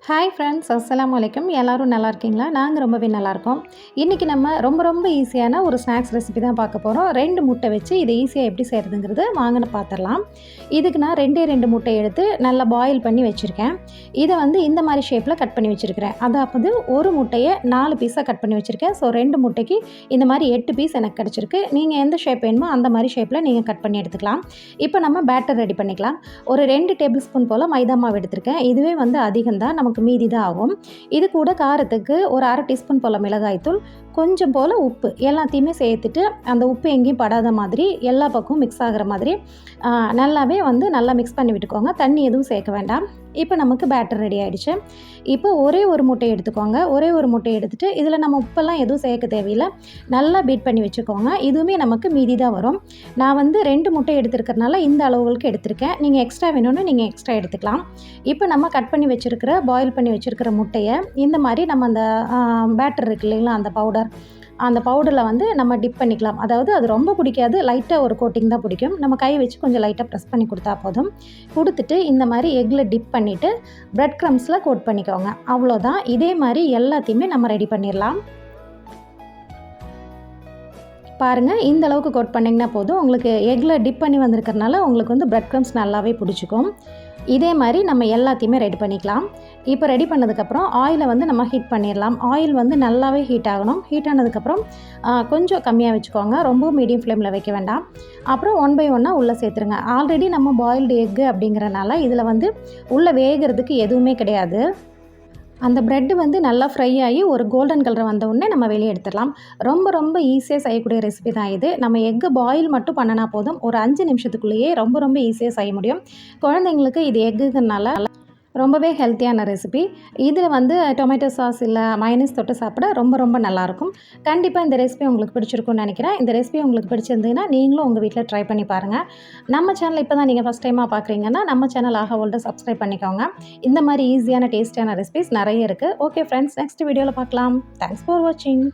Hi friends, அஸ்ஸலாமு அலைக்கும். எல்லோரும் நல்லா இருக்கீங்களா? நாங்கள் ரொம்பவே நல்லாயிருக்கோம். இன்றைக்கி நம்ம ரொம்ப ஈஸியான ஒரு ஸ்நாக்ஸ் ரெசிபி தான் பார்க்க போகிறோம். 2 முட்டை வச்சு இதை ஈஸியாக எப்படி செய்கிறதுங்கிறது வாங்கன்னு பார்த்துடலாம். இதுக்கு நான் 2 முட்டை எடுத்து நல்லா பாயில் பண்ணி வச்சுருக்கேன். இதை வந்து இந்த மாதிரி ஷேப்பில் கட் பண்ணி வச்சுருக்கிறேன். அதாவது ஒரு முட்டையை 4 பீஸாக கட் பண்ணி வச்சுருக்கேன். ஸோ 2 முட்டைக்கு இந்த மாதிரி 8 பீஸ் எனக்கு கிடச்சிருக்கு. நீங்கள் எந்த ஷேப் வேணுமோ அந்த மாதிரி ஷேப்பில் நீங்கள் கட் பண்ணி எடுத்துக்கலாம். இப்போ நம்ம பேட்டர் ரெடி பண்ணிக்கலாம். ஒரு 2 டேபிள் ஸ்பூன் போல் மைதா மாவு எடுத்திருக்கேன். இதுவே வந்து அதிகம்தான், நமக்கு மீதி தான் ஆகும். இது கூட காரத்துக்கு ஒரு 1/2 டீஸ்பூன் போல் மிளகாய்த்தூள், கொஞ்சம் போல் உப்பு எல்லாத்தையுமே சேர்த்துட்டு அந்த உப்பு எங்கேயும் படாத மாதிரி எல்லா பக்கமும் மிக்ஸ் ஆகிற மாதிரி நல்லாவே வந்து நல்லா மிக்ஸ் பண்ணி விட்டுக்கோங்க. தண்ணி எதுவும் சேர்க்க வேண்டாம். இப்போ நமக்கு பேட்டர் ரெடி ஆகிடுச்சு. இப்போ ஒரே ஒரு முட்டை எடுத்துக்கோங்க. ஒரே ஒரு முட்டை எடுத்துகிட்டு இதில் நம்ம உப்பெல்லாம் எதுவும் சேர்க்க தேவையில்லை. நல்லா பீட் பண்ணி வச்சுக்கோங்க. இதுவுமே நமக்கு மீதி தான் வரும். நான் வந்து 2 முட்டை எடுத்துருக்கிறதுனால இந்த அளவுகளுக்கு எடுத்திருக்கேன். நீங்கள் எக்ஸ்ட்ரா வேணும்னு நீங்கள் எக்ஸ்ட்ரா எடுத்துக்கலாம். இப்போ நம்ம கட் பண்ணி வச்சுருக்கிற பாயில் பண்ணி வச்சுருக்கிற முட்டையை இந்த மாதிரி நம்ம அந்த பேட்டர் இருக்கு இல்லைங்களா, அந்த பவுடரில் வந்து நம்ம டிப் பண்ணிக்கலாம். அதாவது அது ரொம்ப பிடிக்காது, லைட்டாக ஒரு கோட்டிங் தான் பிடிக்கும். நம்ம கை வச்சு கொஞ்சம் லைட்டாக ப்ரெஸ் பண்ணி கொடுத்தா போதும். கொடுத்துட்டு இந்த மாதிரி எக்கில் டிப் பண்ணிவிட்டு ப்ரெட் க்ரம்ஸில் கோட் பண்ணிக்கோங்க. அவ்வளோதான். இதே மாதிரி எல்லாத்தையுமே நம்ம ரெடி பண்ணிடலாம். பாருங்கள், இந்த அளவுக்கு கோட் பண்ணிங்கன்னா போதும். உங்களுக்கு எக்கில் டிப் பண்ணி வந்திருக்கிறதுனால உங்களுக்கு வந்து ப்ரெட் க்ரம்ஸ் நல்லாவே பிடிச்சிக்கும். இதே மாதிரி நம்ம எல்லாத்தையுமே ரெடி பண்ணிக்கலாம். இப்போ ரெடி பண்ணதுக்கப்புறம் ஆயிலை வந்து நம்ம ஹீட் பண்ணிடலாம். ஆயில் வந்து நல்லாவே ஹீட் ஆகணும். ஹீட் ஆனதுக்கப்புறம் கொஞ்சம் கம்மியாக வச்சுக்கோங்க, ரொம்ப மீடியம் ஃப்ளேமில் வைக்க வேண்டாம். அப்புறம் 1 பை 1 உள்ளே சேர்த்துருங்க. ஆல்ரெடி நம்ம பாயில்டு எக்கு அப்படிங்கிறனால இதில் வந்து உள்ளே வேகிறதுக்கு எதுவுமே கிடையாது. அந்த ப்ரெட்டு வந்து நல்லா ஃப்ரை ஆகி ஒரு கோல்டன் கலர் வந்த உடனே நம்ம வெளியே எடுத்துடலாம். ரொம்ப ஈஸியாக செய்யக்கூடிய ரெசிபி தான் இது. நம்ம எக்கு பாயில் மட்டும் பண்ணினா போதும். ஒரு 5 நிமிஷத்துக்குள்ளேயே ரொம்ப ஈஸியாக செய்ய முடியும். குழந்தைங்களுக்கு இது எக்குனால ரொம்பவே ஹெல்த்தியான ரெசிபி. இதில் வந்து டொமேட்டோ சாஸ் இல்லை மயோனைஸ் தொட்டு சாப்பிட ரொம்ப நல்லாயிருக்கும். கண்டிப்பாக இந்த ரெசிபி உங்களுக்கு பிடிச்சிருக்கும்னு நினைக்கிறேன். இந்த ரெசிபி உங்களுக்கு பிடிச்சிருந்ததுன்னா நீங்களும் உங்கள் வீட்டில் ட்ரை பண்ணி பாருங்கள். நம்ம சேனல் இப்போ தான் நீங்கள் ஃபஸ்ட் டைமாக பார்க்குறீங்கன்னா நம்ம சேனல் ஆக சப்ஸ்கிரைப் பண்ணிக்கோங்க. இந்த மாதிரி ஈஸியான டேஸ்டியான ரெசிபிஸ் நிறைய இருக்குது. ஓகே ஃப்ரெண்ட்ஸ், நெக்ஸ்ட் வீடியோவில் பார்க்கலாம். தேங்க்ஸ் ஃபார் வாட்சிங்.